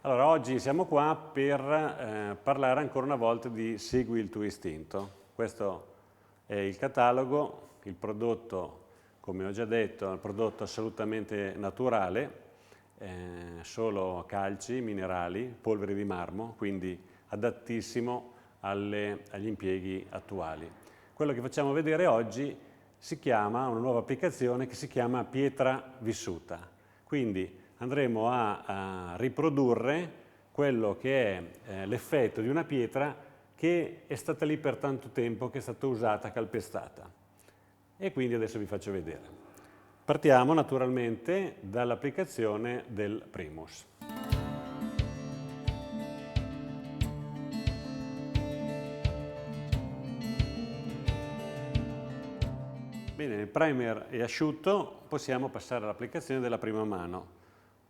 Allora, oggi siamo qua per parlare ancora una volta di Segui il tuo istinto. Questo è il catalogo, il prodotto, come ho già detto, è un prodotto assolutamente naturale, solo calci, minerali, polveri di marmo, quindi adattissimo agli impieghi attuali. Quello che facciamo vedere oggi si chiama, una nuova applicazione che si chiama pietra vissuta. Quindi andremo a riprodurre quello che è l'effetto di una pietra che è stata lì per tanto tempo, che è stata usata, calpestata. E quindi adesso vi faccio vedere. Partiamo naturalmente dall'applicazione del Primus. Bene, il primer è asciutto, possiamo passare all'applicazione della prima mano.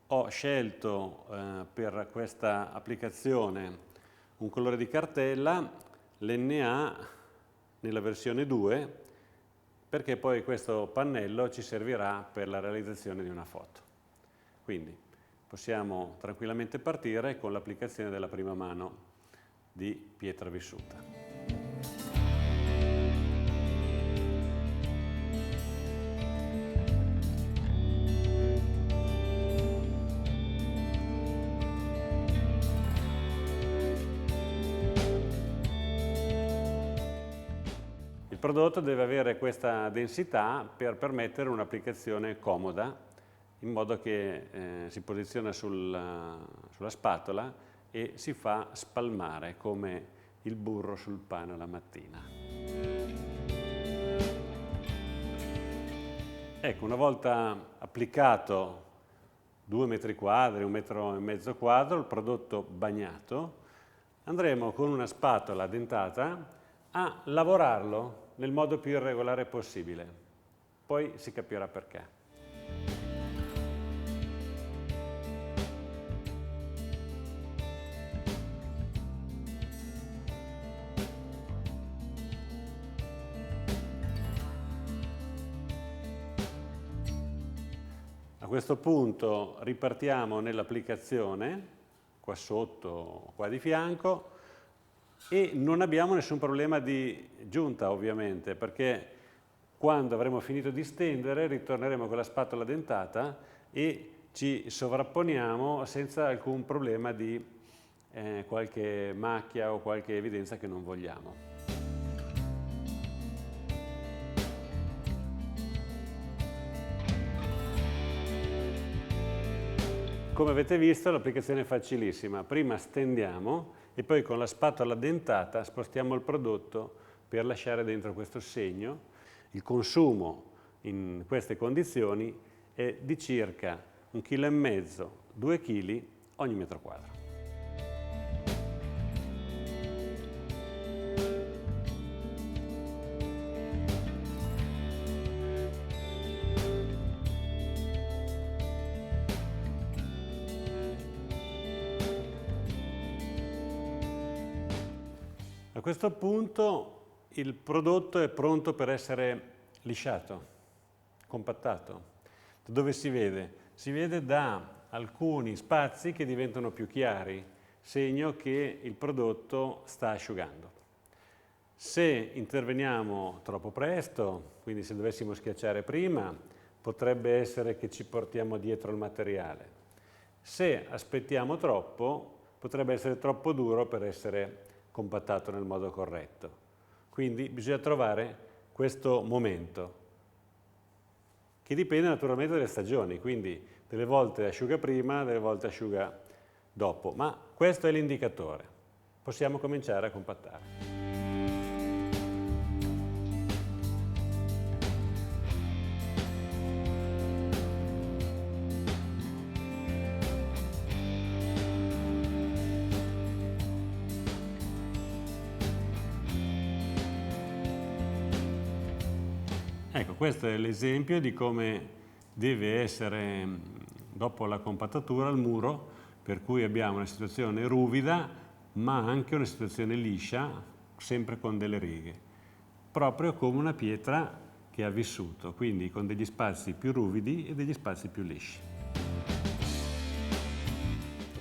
Ho scelto per questa applicazione un colore di cartella, l'NA nella versione 2, perché poi questo pannello ci servirà per la realizzazione di una foto. Quindi possiamo tranquillamente partire con l'applicazione della prima mano di pietra vissuta. Il prodotto deve avere questa densità per permettere un'applicazione comoda, in modo che si posiziona sulla spatola e si fa spalmare come il burro sul pane la mattina. Ecco, una volta applicato 2 metri quadri, 1,5 metri quadro, il prodotto bagnato, andremo con una spatola dentata a lavorarlo nel modo più irregolare possibile. Poi si capirà perché. A questo punto ripartiamo nell'applicazione, qua sotto, qua di fianco, e non abbiamo nessun problema di giunta ovviamente, perché quando avremo finito di stendere ritorneremo con la spatola dentata e ci sovrapponiamo senza alcun problema di qualche macchia o qualche evidenza che non vogliamo. Come avete visto, l'applicazione è facilissima. Prima stendiamo e poi con la spatola dentata spostiamo il prodotto per lasciare dentro questo segno. Il consumo in queste condizioni è di circa 1,5 kg, 2 kg ogni metro quadro. A questo punto il prodotto è pronto per essere lisciato, compattato. Da dove si vede? Si vede da alcuni spazi che diventano più chiari, segno che il prodotto sta asciugando. Se interveniamo troppo presto, quindi se dovessimo schiacciare prima, potrebbe essere che ci portiamo dietro il materiale. Se aspettiamo troppo, potrebbe essere troppo duro per essere compattato nel modo corretto. Quindi bisogna trovare questo momento, che dipende naturalmente dalle stagioni, quindi delle volte asciuga prima, delle volte asciuga dopo, ma questo è l'indicatore. Possiamo cominciare a compattare. Ecco, questo è l'esempio di come deve essere, dopo la compattatura, il muro, per cui abbiamo una situazione ruvida, ma anche una situazione liscia, sempre con delle righe, proprio come una pietra che ha vissuto, quindi con degli spazi più ruvidi e degli spazi più lisci.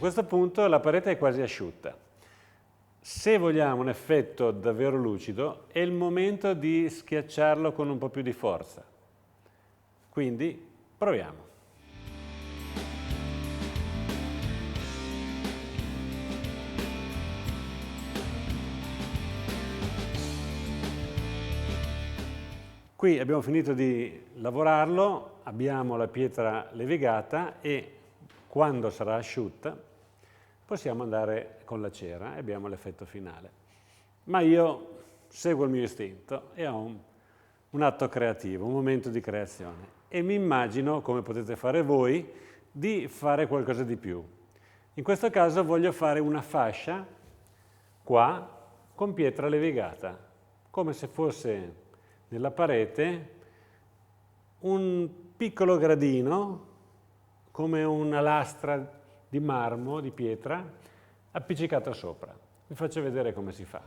questo punto la parete è quasi asciutta. Se vogliamo un effetto davvero lucido, è il momento di schiacciarlo con un po' più di forza. Quindi proviamo. Qui abbiamo finito di lavorarlo, abbiamo la pietra levigata e quando sarà asciutta possiamo andare con la cera e abbiamo l'effetto finale. Ma io seguo il mio istinto e ho un atto creativo, un momento di creazione e mi immagino, come potete fare voi, di fare qualcosa di più. In questo caso voglio fare una fascia qua con pietra levigata, come se fosse nella parete un piccolo gradino, come una lastra di marmo, di pietra, appiccicato sopra. Vi faccio vedere come si fa.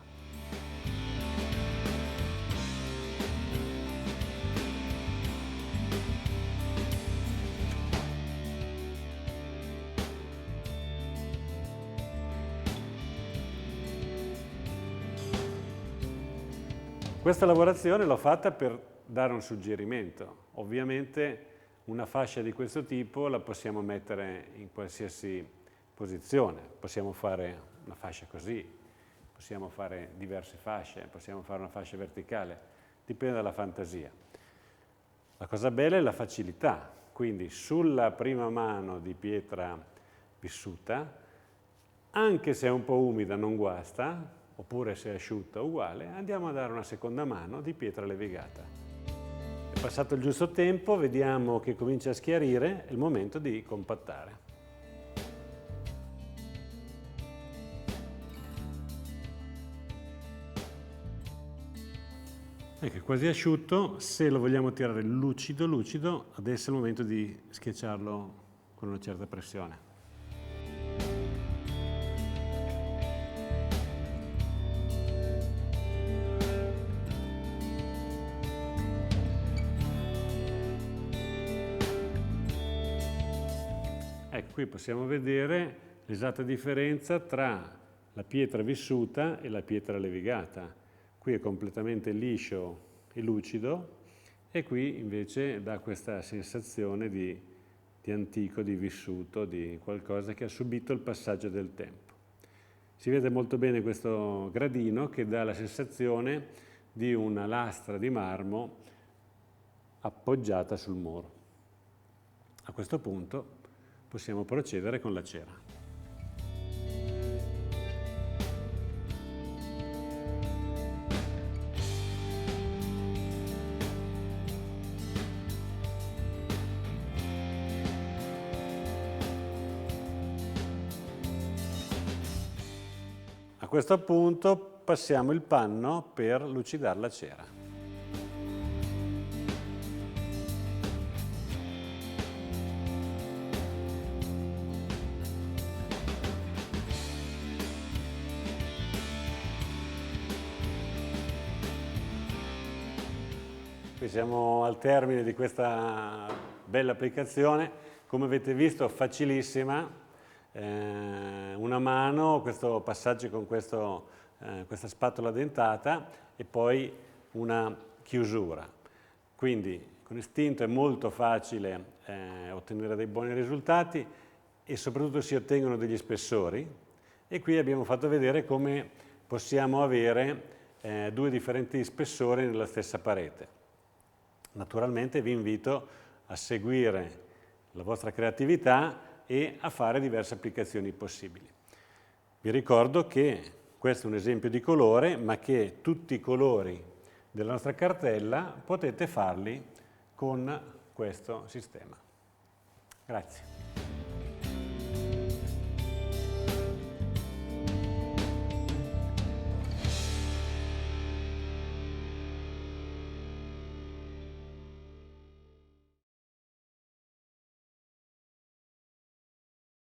Questa lavorazione l'ho fatta per dare un suggerimento. Ovviamente una fascia di questo tipo la possiamo mettere in qualsiasi posizione. Possiamo fare una fascia così, possiamo fare diverse fasce, possiamo fare una fascia verticale, dipende dalla fantasia. La cosa bella è la facilità, quindi sulla prima mano di pietra vissuta, anche se è un po' umida non guasta, oppure se è asciutta uguale, andiamo a dare una seconda mano di pietra levigata. È passato il giusto tempo, vediamo che comincia a schiarire, è il momento di compattare. Ecco, è quasi asciutto, se lo vogliamo tirare lucido, lucido, adesso è il momento di schiacciarlo con una certa pressione. Ecco, qui possiamo vedere l'esatta differenza tra la pietra vissuta e la pietra levigata. Qui è completamente liscio e lucido e qui invece dà questa sensazione di antico, di vissuto, di qualcosa che ha subito il passaggio del tempo. Si vede molto bene questo gradino che dà la sensazione di una lastra di marmo appoggiata sul muro. A questo punto possiamo procedere con la cera. A questo punto passiamo il panno per lucidare la cera. Qui siamo al termine di questa bella applicazione, come avete visto facilissima, una mano, questo passaggio con questa spatola dentata e poi una chiusura. Quindi con istinto è molto facile ottenere dei buoni risultati e soprattutto si ottengono degli spessori e qui abbiamo fatto vedere come possiamo avere due differenti spessori nella stessa parete. Naturalmente vi invito a seguire la vostra creatività e a fare diverse applicazioni possibili. Vi ricordo che questo è un esempio di colore, ma che tutti i colori della nostra cartella potete farli con questo sistema. Grazie.